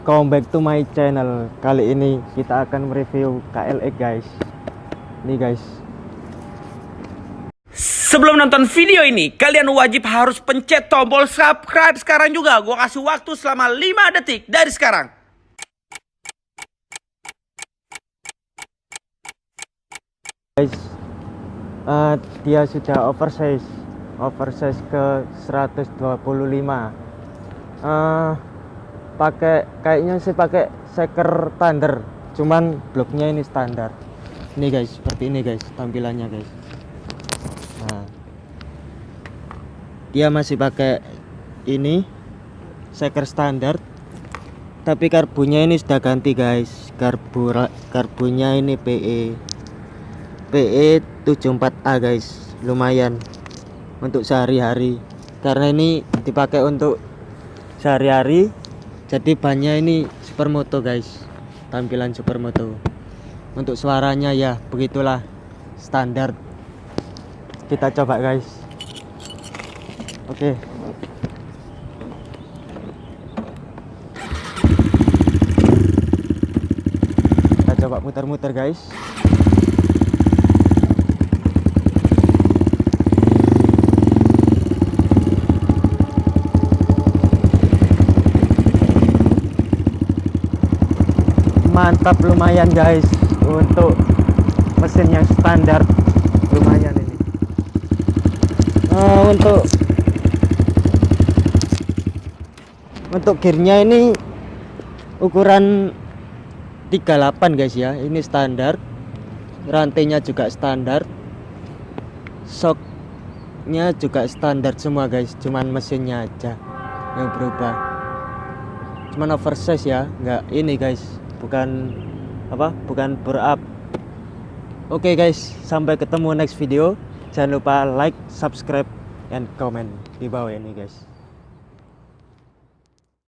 welcome back to my channel. Kali ini kita akan mereview KLX guys. Nih guys. Sebelum nonton video ini, kalian wajib harus pencet tombol subscribe sekarang juga. Gua kasih waktu selama 5 detik dari sekarang. Guys, dia sudah oversize ke 125. Kayaknya sih pakai shaker Thunder, cuman bloknya ini standar. Ini guys, seperti ini guys tampilannya guys. Nah, dia masih pakai ini shaker standar, tapi karbunya ini sudah ganti guys. Karbunya ini PE 74A guys, lumayan untuk sehari-hari karena ini dipakai untuk sehari-hari. Jadi bannya ini supermoto guys, tampilan supermoto. Untuk suaranya ya begitulah, standar. Kita coba guys. Oke. Kita coba muter-muter guys. Mantap, lumayan guys, untuk mesin yang standar lumayan ini. Untuk gearnya ini ukuran 38 guys ya, ini standar. Rantainya juga standar, shocknya juga standar semua guys, cuman mesinnya aja yang berubah. Cuman oversize ya, nggak ini guys, bukan bore up. Oke guys, sampai ketemu next video. Jangan lupa like, subscribe, and comment di bawah ini guys.